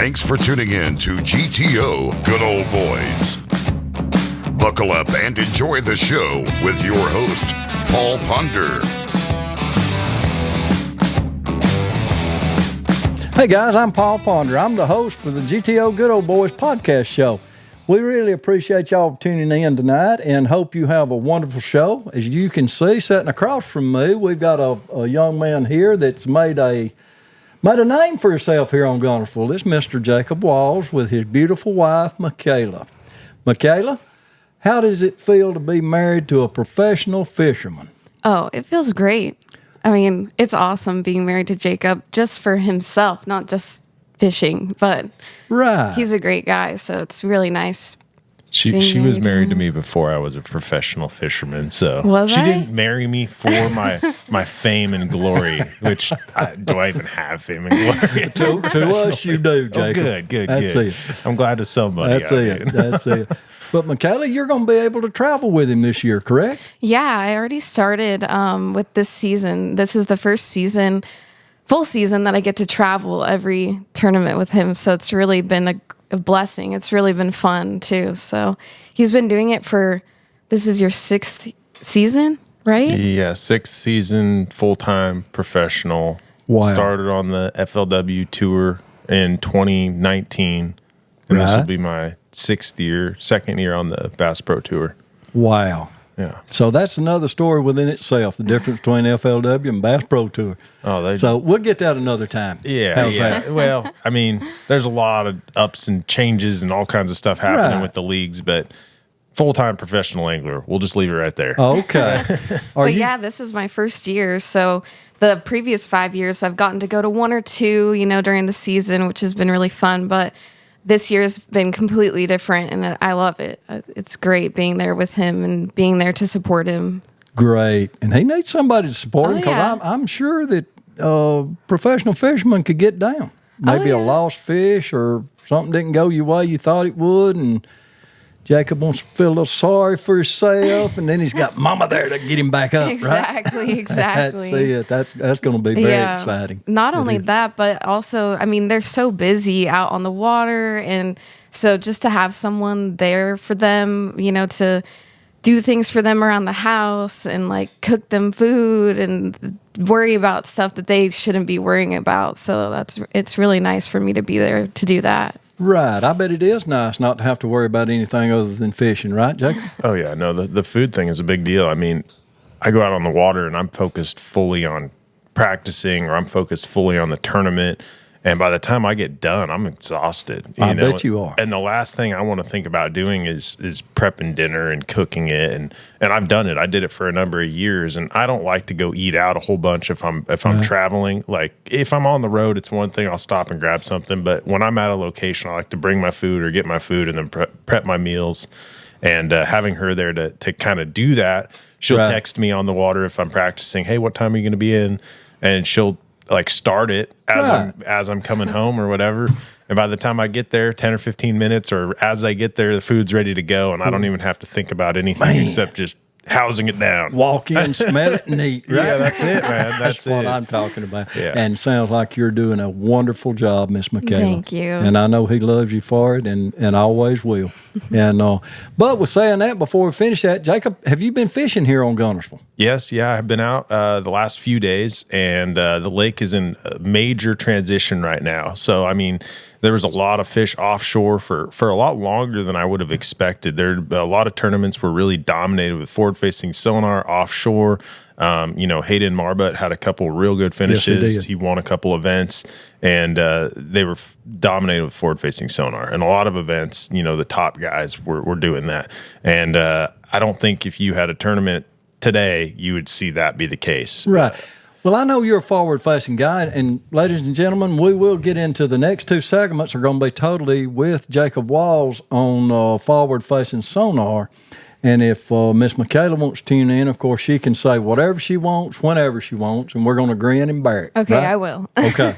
Thanks for tuning in to GTO Good Old Boys. Buckle up and enjoy the show with your host, Paul Ponder. Hey guys, I'm Paul Ponder. I'm the host for the GTO Good Old Boys podcast show. We really appreciate y'all tuning in tonight and hope you have a wonderful show. As you can see, sitting across from me, we've got a young man here that's made a name for himself here on Guntersville. This Mr. Jacob Walls with his beautiful wife, Michaela. Michaela, how does it feel to be married to a professional fisherman? Oh, it feels great. I mean, it's awesome being married to Jacob just for himself, not just fishing, but right. He's a great guy, so it's really nice. She was married to me before I was a professional fisherman, so she didn't marry me for my fame and glory, which do I even have fame and glory? to us, you do, Jacob. Oh, good. That's it. I'm glad to somebody. That's it. But Michaela, you're going to be able to travel with him this year, correct? Yeah, I already started with this season. This is the first season, full season, that I get to travel every tournament with him. So it's really been a blessing. It's really been fun too. So he's been doing it this is your 6th season, right? Yeah, 6th season, full-time professional. Wow. Started on the FLW tour in 2019. And this will be my second year on the Bass Pro Tour. Wow. Yeah. So that's another story within itself, the difference between FLW and Bass Pro Tour. So we'll get that another time. Yeah. How's that? Well, I mean, there's a lot of ups and changes and all kinds of stuff happening with the leagues, but full-time professional angler, we'll just leave it right there. Okay. Yeah, this is my first year. So the previous 5 years, I've gotten to go to 1 or 2, during the season, which has been really fun, but this year's been completely different, and I love it. It's great being there with him and being there to support him. Great. And he needs somebody to support him because I'm sure that professional fishermen could get down. Maybe a lost fish or something didn't go your way you thought it would, and Jacob wants to feel a little sorry for himself, and then he's got Mama there to get him back up, Exactly. That's it. That's going to be very exciting. Not only that, but also, I mean, they're so busy out on the water, and so just to have someone there for them, to do things for them around the house and like cook them food and worry about stuff that they shouldn't be worrying about. So it's really nice for me to be there to do that. Right. I bet it is nice not to have to worry about anything other than fishing, right, Jacob? Oh, yeah. No, the food thing is a big deal. I mean, I go out on the water and I'm focused fully on practicing, or I'm focused fully on the tournament. And by the time I get done, I'm exhausted. I bet you are. And the last thing I want to think about doing is prepping dinner and cooking it. And I've done it. I did it for a number of years. And I don't like to go eat out a whole bunch if I'm traveling. Like if I'm on the road, it's one thing. I'll stop and grab something. But when I'm at a location, I like to bring my food or get my food and then prep my meals. And having her there to kind of do that, she'll text me on the water if I'm practicing. Hey, what time are you going to be in? And she'll start it as I'm coming home or whatever. And by the time I get there, 10 or 15 minutes, or as I get there, the food's ready to go, and I don't even have to think about anything except just housing it down. Walk in, smell it, and eat. Right? Yeah, that's it, man. That's what I'm talking about. Yeah. And sounds like you're doing a wonderful job, Miss Michaela. Thank you. And I know he loves you for it, and always will. And but with saying that, before we finish that, Jacob, have you been fishing here on Guntersville? Yes, I've been out the last few days, and the lake is in a major transition right now. So, I mean, there was a lot of fish offshore for a lot longer than I would have expected. A lot of tournaments were really dominated with forward-facing sonar offshore. Hayden Marbut had a couple real good finishes. Yes, he won a couple events, and they were dominated with forward-facing sonar. And a lot of events, the top guys were doing that. And I don't think if you had a tournament today, you would see that be the case. Right. Well, I know you're a forward-facing guy, and ladies and gentlemen, we will get into the next 2 segments are going to be totally with Jacob Walls on forward-facing sonar. And if Miss Michaela wants to tune in, of course, she can say whatever she wants, whenever she wants, and we're going to grin and bear it. Okay, right? I will. Okay.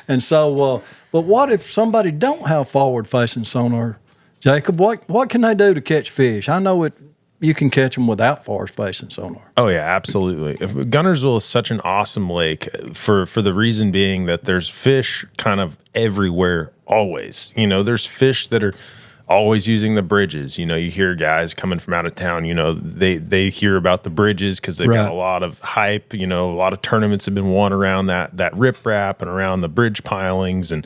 And so, but what if somebody don't have forward-facing sonar? Jacob, what can they do to catch fish? I know you can catch them without forward-facing sonar. Oh yeah, absolutely. Guntersville is such an awesome lake for the reason being that there's fish kind of everywhere always. You know, there's fish that are always using the bridges. You know, you hear guys coming from out of town, you know, they hear about the bridges because they've got a lot of hype. You know, a lot of tournaments have been won around that riprap and around the bridge pilings, and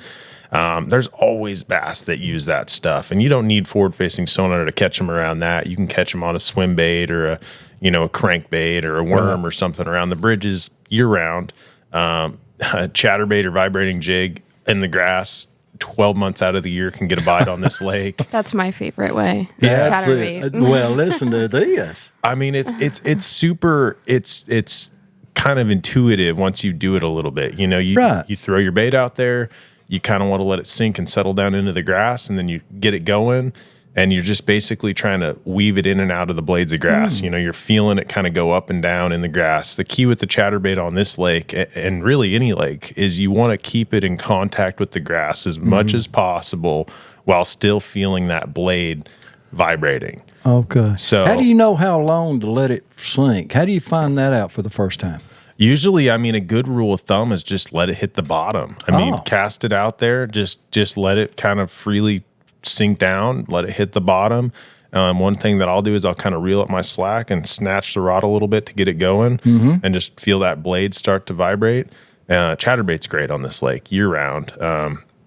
there's always bass that use that stuff. And you don't need forward-facing sonar to catch them around that. You can catch them on a swim bait or a crankbait or a worm or something around the bridges year round. A chatterbait or vibrating jig in the grass 12 months out of the year can get a bite on this lake. That's my favorite way. That's Chatterbait. it. Well, listen to this. I mean, it's super, it's kind of intuitive once you do it a little bit. You know, you throw your bait out there, you kind of want to let it sink and settle down into the grass, and then you get it going, and you're just basically trying to weave it in and out of the blades of grass. You know, you're feeling it kind of go up and down in the grass. The key with the chatterbait on this lake, and really any lake, is you want to keep it in contact with the grass as much as possible while still feeling that blade vibrating. Okay. So how do you know how long to let it sink? How do you find that out for the first time? Usually, I mean, a good rule of thumb is just let it hit the bottom. I mean, cast it out there, just let it kind of freely sink down, let it hit the bottom. One thing that I'll do is I'll kind of reel up my slack and snatch the rod a little bit to get it going and just feel that blade start to vibrate. Chatterbait's great on this lake year round.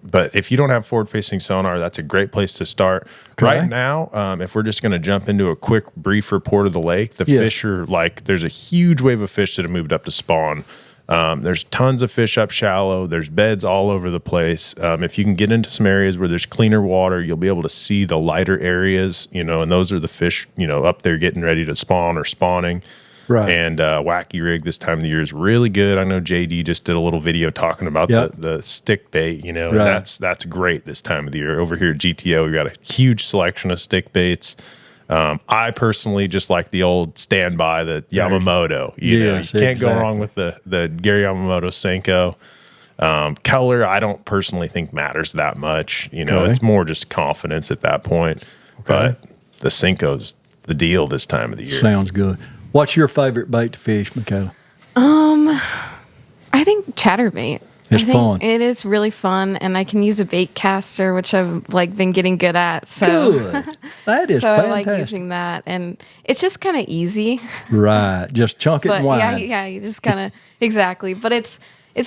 But if you don't have forward-facing sonar, that's a great place to start. Okay. Right now, if we're just going to jump into a quick, brief report of the lake, the fish are there's a huge wave of fish that have moved up to spawn. There's tons of fish up shallow. There's beds all over the place. If you can get into some areas where there's cleaner water, you'll be able to see the lighter areas, you know, and those are the fish, you know, up there getting ready to spawn or spawning. Right. And wacky rig this time of the year is really good. I know JD just did a little video talking about the stick bait, you know, and that's great this time of the year. Over here at GTO, we've got a huge selection of stick baits. I personally just like the old standby, the Yamamoto. You can't go wrong with the Gary Yamamoto Senko. Color, I don't personally think matters that much. You know, it's more just confidence at that point. But the Senko's the deal this time of the year. Sounds good. What's your favorite bait to fish, Michaela? I think chatterbait. It's fun. It is really fun, and I can use a bait caster, which I've been getting good at. So good. That is so fantastic. I like using that, and it's just kind of easy. Right. Just chunk it and wide. Yeah, you just kind of exactly. But it's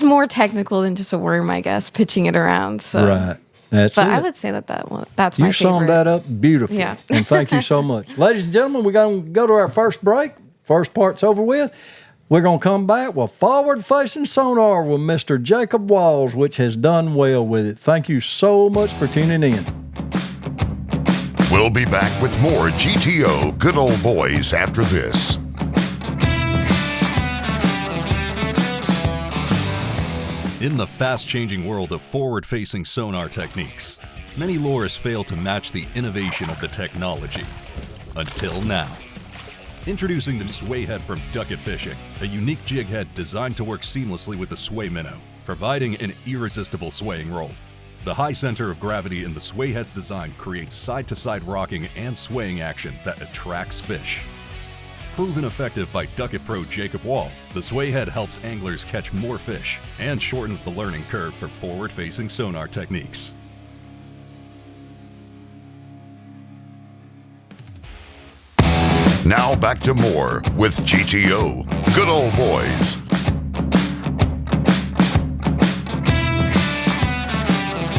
more technical than just a worm, I guess, pitching it around. So right. That's but it. I would say that's my favorite. You summed that up beautifully. Yeah. And thank you so much. Ladies and gentlemen, we're going to go to our first break. First part's over with. We're going to come back with forward-facing sonar with Mr. Jacob Walls, which has done well with it. Thank you so much for tuning in. We'll be back with more GTO Good Old Boys after this. In the fast-changing world of forward-facing sonar techniques, many lures fail to match the innovation of the technology. Until now. Introducing the sway head from Ducket Fishing, a unique jig head designed to work seamlessly with the sway minnow, providing an irresistible swaying roll. The high center of gravity in the sway head's design creates side-to-side rocking and swaying action that attracts fish. Proven effective by Ducket Pro Jacob Wall, the sway head helps anglers catch more fish and shortens the learning curve for forward-facing sonar techniques. Now back to more with GTO Good Old Boys.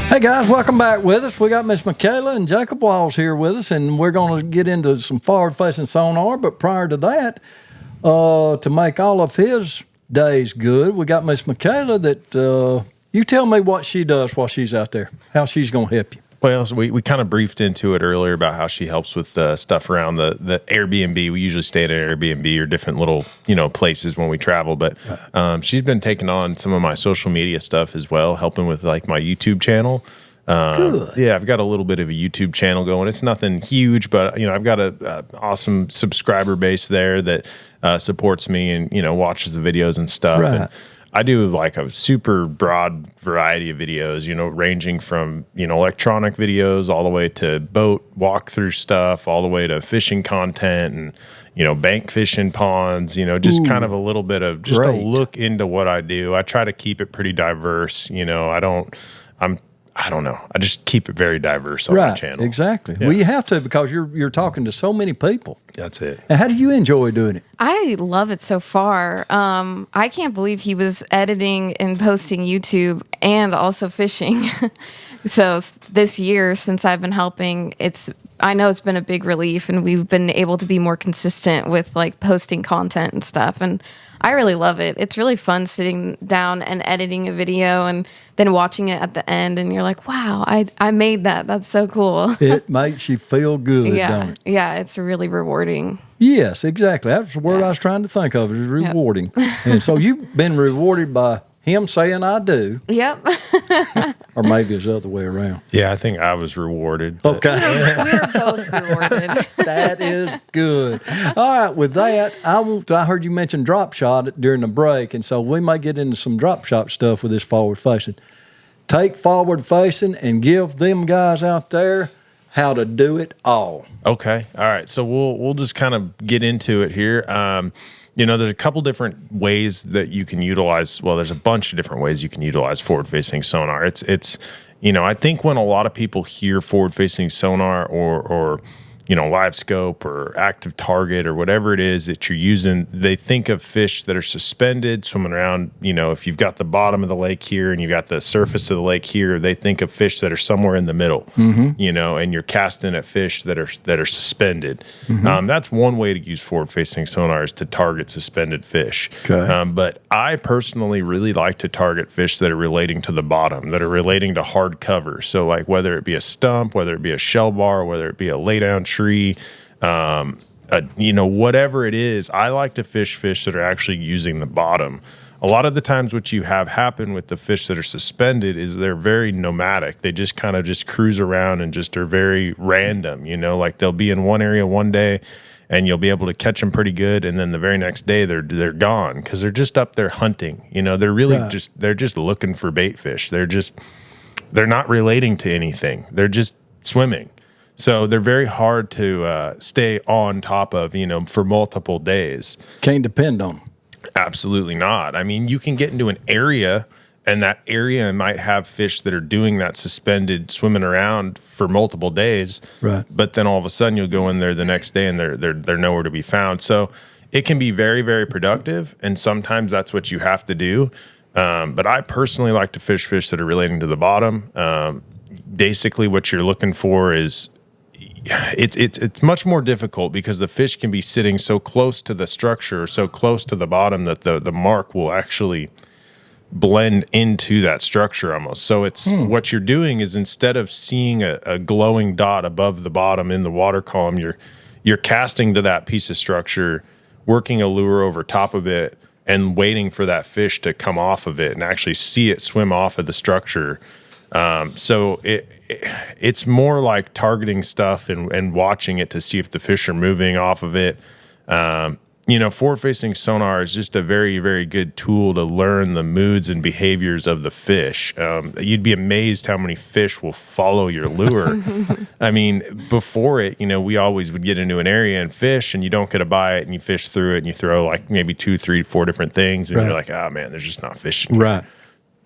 Hey guys, welcome back with us. We got Miss Michaela and Jacob Walls here with us, and we're going to get into some forward-facing sonar. But prior to that, to make all of his days good, we got Miss Michaela that you tell me what she does while she's out there, how she's going to help you. Well, so we kind of briefed into it earlier about how she helps with stuff around the Airbnb. We usually stay at an Airbnb or different little, places when we travel. But she's been taking on some of my social media stuff as well, helping with like my YouTube channel. Good. Yeah, I've got a little bit of a YouTube channel going. It's nothing huge, but I've got a awesome subscriber base there that supports me and watches the videos and stuff. Right. And I do like a super broad variety of videos, ranging from, electronic videos all the way to boat walkthrough stuff, all the way to fishing content and, bank fishing ponds, just kind of a little bit of just great. a look into what I do. I try to keep it pretty diverse. I don't know. I just keep it very diverse on my channel. Exactly. Yeah. Well, you have to, because you're talking to so many people. That's it. And how do you enjoy doing it? I love it so far. I can't believe he was editing and posting YouTube and also fishing. So this year, since I've been helping, I know it's been a big relief, and we've been able to be more consistent with like posting content and stuff. And I really love it. It's really fun sitting down and editing a video and then watching it at the end, and you're like, wow, I made that. That's so cool. It makes you feel good, don't it? Yeah, it's really rewarding. Yes, exactly. That's the word I was trying to think of, is rewarding. And so you've been rewarded by him saying I do, Yep. or maybe it's the other way around. Yeah, I think I was rewarded. but- Okay. We're both rewarded. That is good. All right, with that, I heard you mention drop shot during the break, and so we might get into some drop shot stuff with this forward facing. Take forward facing and give them guys out there how to do it all. Okay. All right. So we'll just kind of get into it here. There's a couple different ways that you can utilize. Well, there's a bunch of different ways you can utilize forward-facing sonar. It's I think when a lot of people hear forward-facing sonar or live scope or active target or whatever it is that you're using, they think of fish that are suspended, swimming around. If you've got the bottom of the lake here and you've got the surface of the lake here, they think of fish that are somewhere in the middle, and you're casting at fish that are suspended. That's one way to use forward-facing sonar, is to target suspended fish. Okay. But I personally really like to target fish that are relating to the bottom, that are relating to hard cover. So like whether it be a stump, whether it be a shell bar, whether it be a laydown tree, whatever it is, I like to fish that are actually using the bottom. A lot of the times what you have happen with the fish that are suspended is they're very nomadic. They just kind of just cruise around and just are very random, like they'll be in one area one day and you'll be able to catch them pretty good, and then the very next day they're gone because they're just up there hunting. They're really they're just looking for bait fish. They're not relating to anything. They're just swimming. So they're very hard to stay on top of, for multiple days. Can't depend on them. Absolutely not. I mean, you can get into an area, and that area might have fish that are doing that suspended swimming around for multiple days. Right. But then all of a sudden you'll go in there the next day and they're nowhere to be found. So it can be very, very productive, and sometimes that's what you have to do. But I personally like to fish that are relating to the bottom. Basically what you're looking for is, it's much more difficult because the fish can be sitting so close to the structure, so close to the bottom, that the mark will actually blend into that structure almost. So it's what you're doing is, instead of seeing a glowing dot above the bottom in the water column, you're casting to that piece of structure, working a lure over top of it, and waiting for that fish to come off of it and actually see it swim off of the structure. So it's more like targeting stuff and watching it to see if the fish are moving off of it. Forward-facing sonar is just a very, very good tool to learn the moods and behaviors of the fish. You'd be amazed how many fish will follow your lure. I mean, before it, we always would get into an area and fish, and you don't get a bite, and you fish through it, and you throw like maybe 2, 3, 4 different things, and you're like, oh man, there's just not fishing. Right.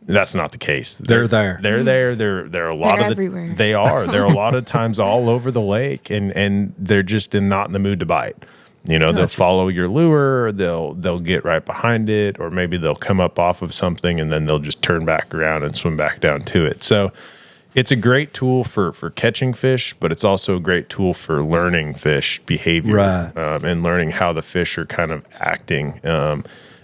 That's not the case. They're there. They're there. They're a lot of everywhere. They are. They're a lot of times all over the lake, and they're just not in the mood to bite. They'll follow your lure. They'll get right behind it, or maybe they'll come up off of something and then they'll just turn back around and swim back down to it. So it's a great tool for catching fish, but it's also a great tool for learning fish behavior, right. And learning how the fish are kind of acting.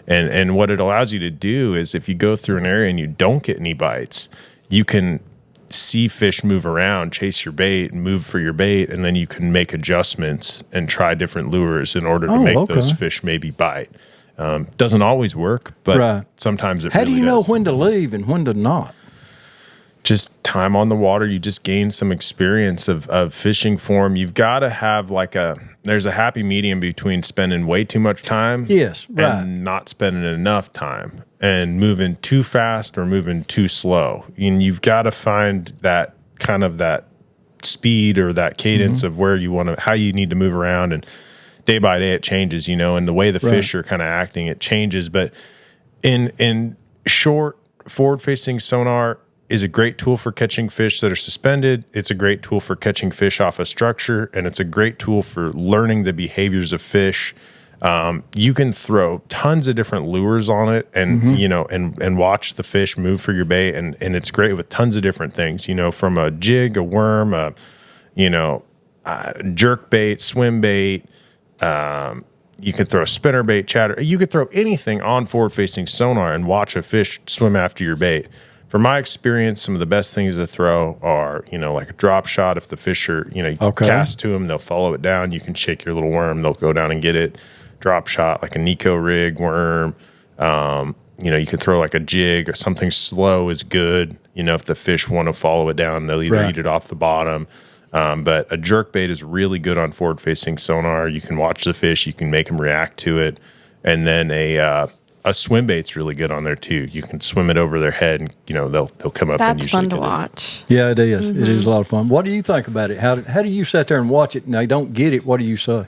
And what it allows you to do is, if you go through an area and you don't get any bites, you can see fish move around, chase your bait, and move for your bait, and then you can make adjustments and try different lures in order to make those fish maybe bite. Doesn't always work, but sometimes it How really do you know does. when to leave and when to not? just time on the water. You just gain some experience of fishing for them. You've got to have there's a happy medium between spending way too much time, yes, right, and not spending enough time, and moving too fast or moving too slow. And you've got to find that kind of that speed or that cadence of where you want to, how you need to move around. And day by day it changes, and the way the fish are kind of acting, it changes. But in short, forward-facing sonar is a great tool for catching fish that are suspended. It's a great tool for catching fish off a structure, and it's a great tool for learning the behaviors of fish. You can throw tons of different lures on it, and and watch the fish move for your bait, and it's great with tons of different things. From a jig, a worm, jerk bait, swim bait. You could throw a spinner bait, chatter. You could throw anything on forward-facing sonar and watch a fish swim after your bait. From my experience, some of the best things to throw are, like a drop shot. If the fish are, you cast to them, they'll follow it down. You can shake your little worm, they'll go down and get it. Drop shot, like a Nico rig worm. You could throw like a jig or something slow is good. If the fish want to follow it down, they'll either eat it off the bottom. But a jerk bait is really good on forward-facing sonar. You can watch the fish, you can make them react to it. And then a swim bait's really good on there too. You can swim it over their head, and they'll come up. That's and fun to watch. Yeah, it is. It is a lot of fun. What do you think about it? How do you sit there and watch it and they don't get it? What do you say?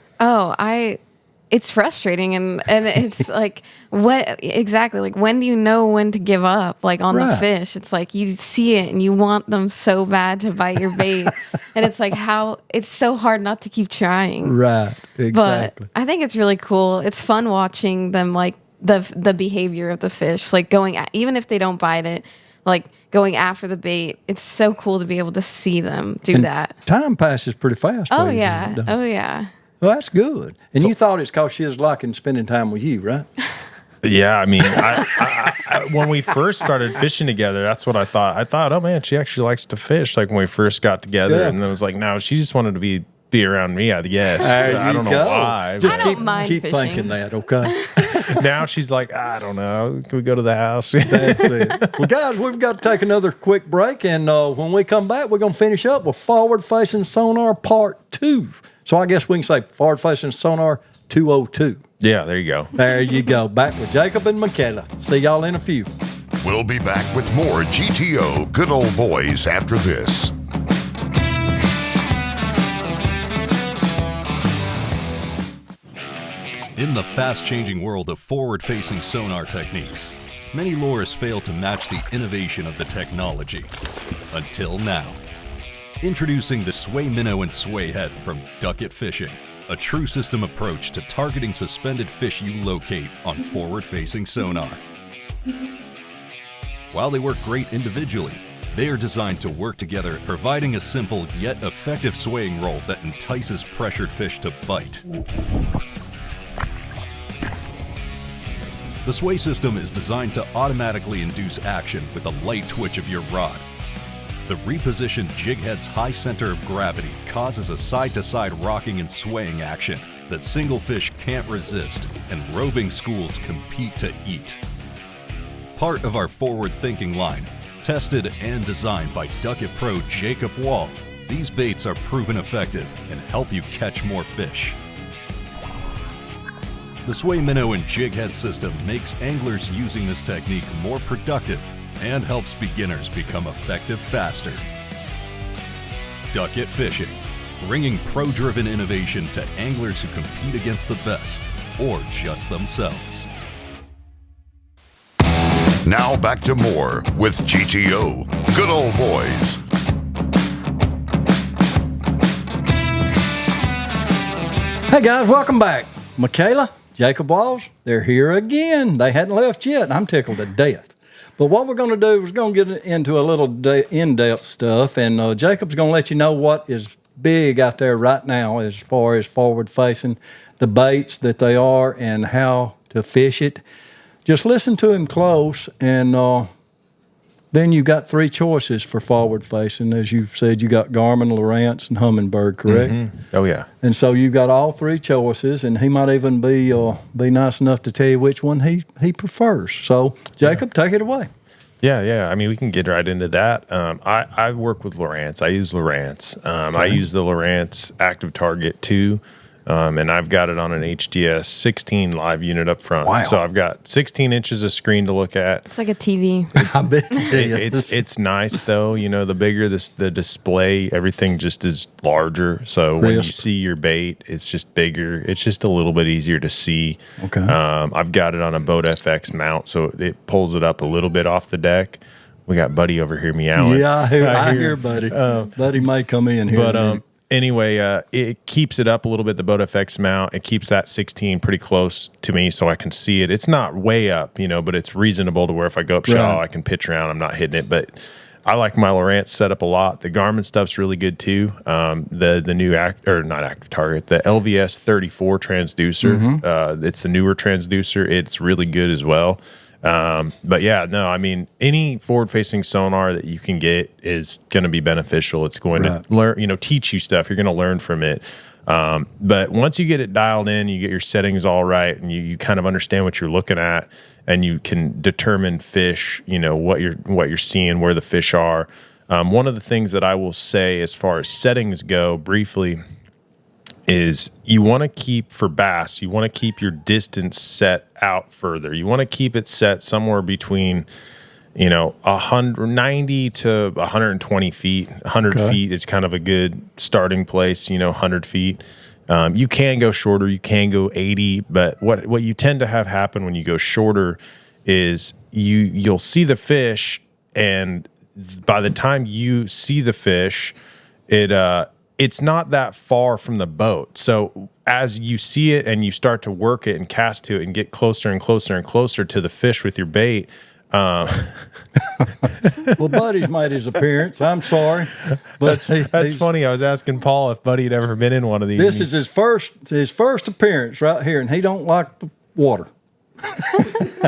It's frustrating, and it's like, what exactly? Like, when do you know when to give up? Like on the fish, it's like you see it and you want them so bad to bite your bait, and it's like it's so hard not to keep trying. Right, exactly. But I think it's really cool. It's fun watching them, like the behavior of the fish, like even if they don't bite it, like going after the bait. It's so cool to be able to see them do that. Time passes pretty fast. Oh yeah, oh yeah. Well, that's good. And you thought it's because she was liking spending time with you, right? Yeah, I mean, I, when we first started fishing together, that's what I thought. I thought, oh man, she actually likes to fish. Like when we first got together, and then it was like, no, she just wanted to be around me, I guess. I don't know why. Just I don't mind keep fishing. thinking that, okay? Now she's like, I don't know. Can we go to the house? That's it. Well, guys, we've got to take another quick break, and when we come back, we're going to finish up with forward-facing sonar part 2. So I guess we can say forward-facing sonar 202. Yeah, there you go. There you go. Back with Jacob and Michaela. See y'all in a few. We'll be back with more GTO Good Old Boys after this. In the fast-changing world of forward-facing sonar techniques, many lures fail to match the innovation of the technology. Until now. Introducing the Sway Minnow and Sway Head from Ducket Fishing, a true system approach to targeting suspended fish you locate on forward-facing sonar. While they work great individually, they are designed to work together, providing a simple yet effective swaying roll that entices pressured fish to bite. The sway system is designed to automatically induce action with a light twitch of your rod. The repositioned jig head's high center of gravity causes a side-to-side rocking and swaying action that single fish can't resist and roving schools compete to eat. Part of our forward-thinking line, tested and designed by Ducket Pro Jacob Wall, these baits are proven effective and help you catch more fish. The Sway Minnow and Jig Head system makes anglers using this technique more productive and helps beginners become effective faster. Ducket Fishing, bringing pro-driven innovation to anglers who compete against the best or just themselves. Now back to more with GTO Good Old Boys. Hey guys, welcome back. Michaela, Jacob Walls, they're here again. They hadn't left yet, and I'm tickled to death. But what we're going to do is going to get into a little in-depth stuff, and Jacob's going to let you know what is big out there right now as far as forward-facing, the baits that they are, and how to fish it. Just listen to him close, and then you've got 3 choices for forward-facing. As you said, you got Garmin, Lowrance, and Humminbird, correct? Mm-hmm. Oh, yeah. And so you've got all 3 choices, and he might even be nice enough to tell you which one he prefers. So, Jacob, take it away. Yeah. I mean, we can get right into that. I work with Lowrance. I use Lowrance. I use the Lowrance Active Target 2, and I've got it on an HDS 16 live unit up front. Wow. So I've got 16 inches of screen to look at. It's like a TV. I bet it is. It's nice though. You know, the bigger the display, everything just is larger. So when you Crisp. see your bait, it's just bigger. It's just a little bit easier to see. Okay. I've got it on a Boat FX mount, so it pulls it up a little bit off the deck. We got Buddy over here meowing. Yeah, I hear Buddy. Buddy may come in here. But anyway, it keeps it up a little bit, the Boat FX mount. It keeps that 16 pretty close to me so I can see it. It's not way up, you know, but it's reasonable to where if I go up shallow, Right. I can pitch around. I'm not hitting it. But I like my Lowrance setup a lot. The Garmin stuff's really good too. The new not Active Target, the LVS 34 transducer. It's the newer transducer. It's really good as well. But yeah, no, I mean, any forward-facing sonar that you can get is going to be beneficial. It's going Right. to learn, teach you stuff. You're going to learn from it. But once you get it dialed in, you get your settings all right, and you kind of understand what you're looking at, and you can determine fish, what you're seeing, where the fish are. One of the things that I will say as far as settings go briefly is you want to keep, for bass, you want to keep your distance set out further. You want to keep it set somewhere between, 190 to 120 feet. 100 feet is kind of a good starting place, 100 feet. You can go shorter, you can go 80, but what you tend to have happen when you go shorter is you'll see the fish, and by the time you see the fish, it's not that far from the boat. So as you see it and you start to work it and cast to it and get closer and closer and closer to the fish with your bait. Well, Buddy's made his appearance. I'm sorry, but That's funny. I was asking Paul if Buddy had ever been in one of these. This is his first appearance right here, and he don't like the water.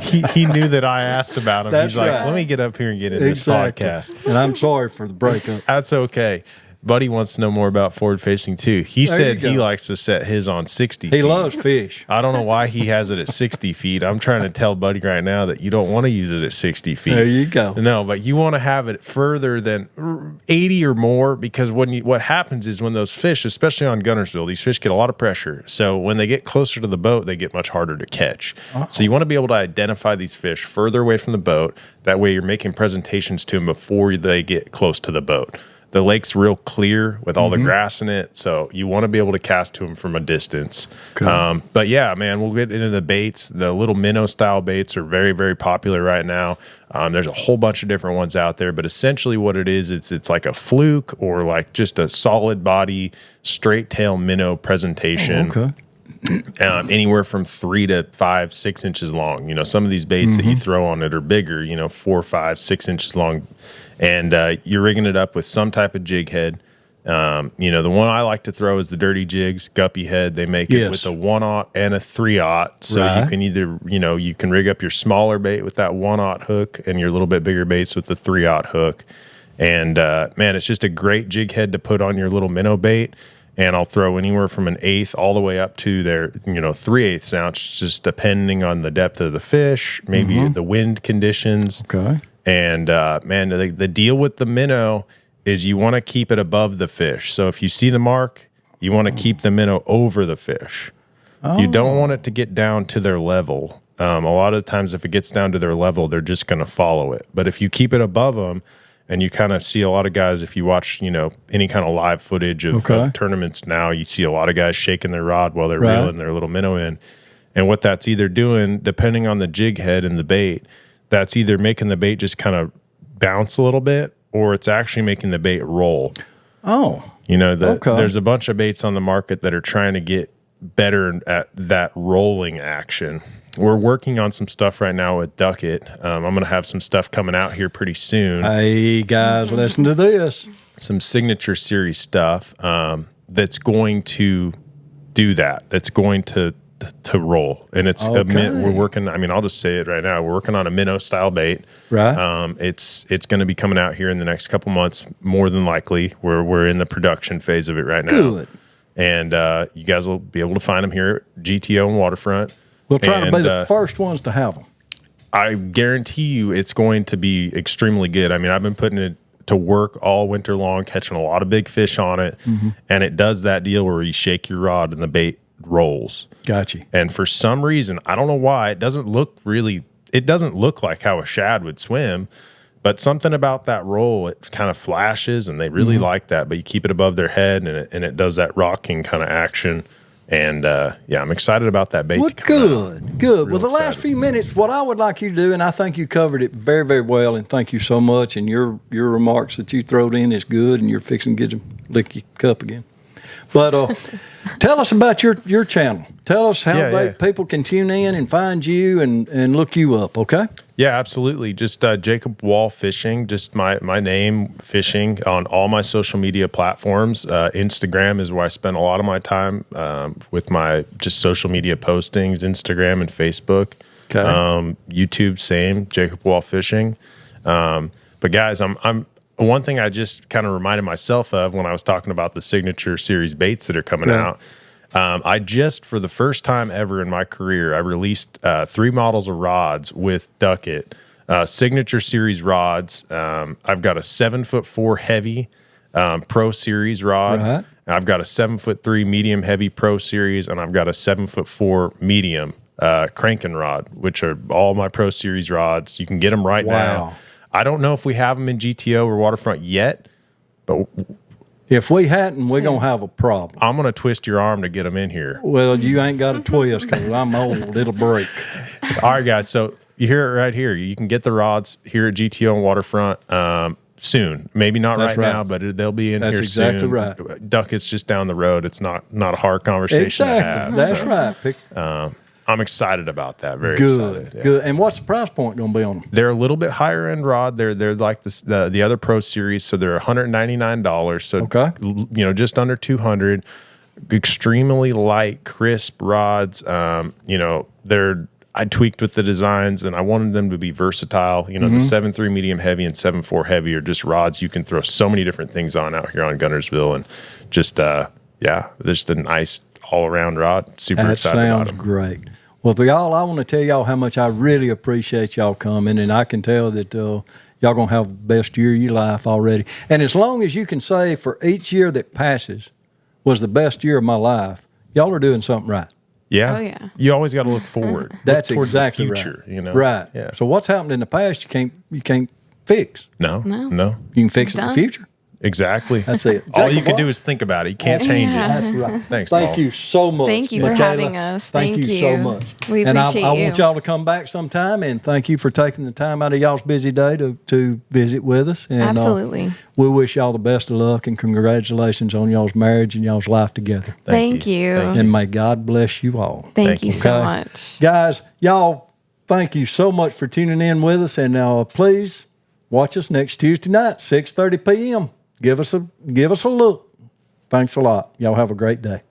he knew that I asked about him. That's He's like, right. let me get up here and get in this podcast. And I'm sorry for the breakup. That's okay. Buddy wants to know more about forward facing too. He There said you he go. likes to set his on 60 feet. He loves fish. I don't know why he has it at 60 feet. I'm trying to tell Buddy right now that you don't want to use it at 60 feet. There you go. No, but you want to have it further than 80 or more, because what happens is when those fish, especially on Guntersville, these fish get a lot of pressure. So when they get closer to the boat, they get much harder to catch. So you want to be able to identify these fish further away from the boat. That way you're making presentations to them before they get close to the boat. The lake's real clear with all the grass in it, so you want to be able to cast to them from a distance. Okay. But yeah, man, we'll get into the baits. The little minnow style baits are very, very popular right now. There's a whole bunch of different ones out there, but essentially what it is, it's like a fluke or like just a solid body, straight tail minnow presentation. Okay. Anywhere from 3 to 5, 6 inches long. Some of these baits that you throw on it are bigger, 4, 5, 6 inches long. And you're rigging it up with some type of jig head. The one I like to throw is the dirty jigs, guppy head. They make it with a 1/0 and a 3/0. So Right. you can either, you can rig up your smaller bait with that 1/0 hook and your little bit bigger baits with the 3/0 hook. And man, it's just a great jig head to put on your little minnow bait. And I'll throw anywhere from 1/8 all the way up to their, 3/8 ounce, just depending on the depth of the fish, maybe the wind conditions. Okay. And man, the deal with the minnow is you want to keep it above the fish. So if you see the mark, you want to keep the minnow over the fish. You don't want it to get down to their level. A lot of times if it gets down to their level, they're just going to follow it. But if you keep it above them, and you kind of see a lot of guys, if you watch, any kind of live footage of tournaments now, you see a lot of guys shaking their rod while they're reeling their little minnow in. And what that's either doing, depending on the jig head and the bait, that's either making the bait just kind of bounce a little bit, or it's actually making the bait roll. Oh. There's a bunch of baits on the market that are trying to get better at that rolling action. We're working on some stuff right now with Duckett. I'm going to have some stuff coming out here pretty soon. Hey, guys, listen to this. Some signature series stuff that's going to do that. That's going to roll. And it's we're working. I'll just say it right now. We're working on a minnow style bait. Right. It's going to be coming out here in the next couple months, more than likely. We're in the production phase of it right now. Good. And you guys will be able to find them here at GTO and Waterfront. We'll try to be the first ones to have them. I guarantee you it's going to be extremely good. I mean, I've been putting it to work all winter long, catching a lot of big fish on it. And it does that deal where you shake your rod and the bait rolls. Gotcha. And for some reason, I don't know why, it doesn't look like how a shad would swim, but something about that roll, it kind of flashes, and they really like that. But you keep it above their head, and it does that rocking kind of action. And I'm excited about that bait. Well, good. Well, the last few minutes, what I would like you to do, and I think you covered it very, very well, and thank you so much. And your remarks that you throwed in is good, and you're fixing to lick your cup again. But tell us about your channel. Tell us how people can tune in and find you and look you up, okay? Yeah, absolutely. Just Jacob Wall Fishing, just my name, fishing, on all my social media platforms. Instagram is where I spend a lot of my time with my just social media postings, Instagram and Facebook. Okay. YouTube, same, Jacob Wall Fishing. But guys, I'm one thing I just kind of reminded myself of when I was talking about the Signature Series baits that are coming out. I just, for the first time ever in my career, I released 3 models of rods with Duckett, Signature Series rods. I've got a 7'4" heavy Pro Series rod. Right. I've got a 7'3" medium heavy Pro Series, and I've got a 7'4" medium cranking rod, which are all my Pro Series rods. You can get them right now. I don't know if we have them in GTO or Waterfront yet, but if we hadn't, we're going to have a problem. I'm going to twist your arm to get them in here. Well, you ain't got a twist because I'm old. It'll break. All right, guys. So you hear it right here. You can get the rods here at GTO and Waterfront soon. Maybe not right now, but they'll be in here soon. That's exactly right. Duckett's just down the road. It's not a hard conversation to have. That's right. I'm excited about that. Very excited. Yeah. Good. And what's the price point going to be on them? They're a little bit higher end rod. They're like the other Pro Series, so they're $199. So just under $200. Extremely light, crisp rods. I tweaked with the designs, and I wanted them to be versatile. The 7.3 medium heavy and 7.4 heavy are just rods you can throw so many different things on out here on Guntersville, and just a nice all around rod. Super excited about them. That sounds great. Well, for y'all, I want to tell y'all how much I really appreciate y'all coming, and I can tell that y'all going to have the best year of your life already. And as long as you can say for each year that passes was the best year of my life, y'all are doing something right. Yeah. Oh, yeah. You always got to look forward. That's look exactly the future, right. Right. Yeah. So what's happened in the past, you can't fix. No. You can fix it in the future. Exactly. That's it. All you can do is think about it. You can't change it. That's right. Thanks, Thank you so much. Thank you for having us. Thank you so much. We appreciate I want y'all to come back sometime, and thank you for taking the time out of y'all's busy day to visit with us. And, absolutely. We wish y'all the best of luck, and congratulations on y'all's marriage and y'all's life together. Thank you. And may God bless you all. Thank you so much. Guys, y'all, thank you so much for tuning in with us, and please watch us next Tuesday night, 6:30 p.m. Give us a look. Thanks a lot. Y'all have a great day.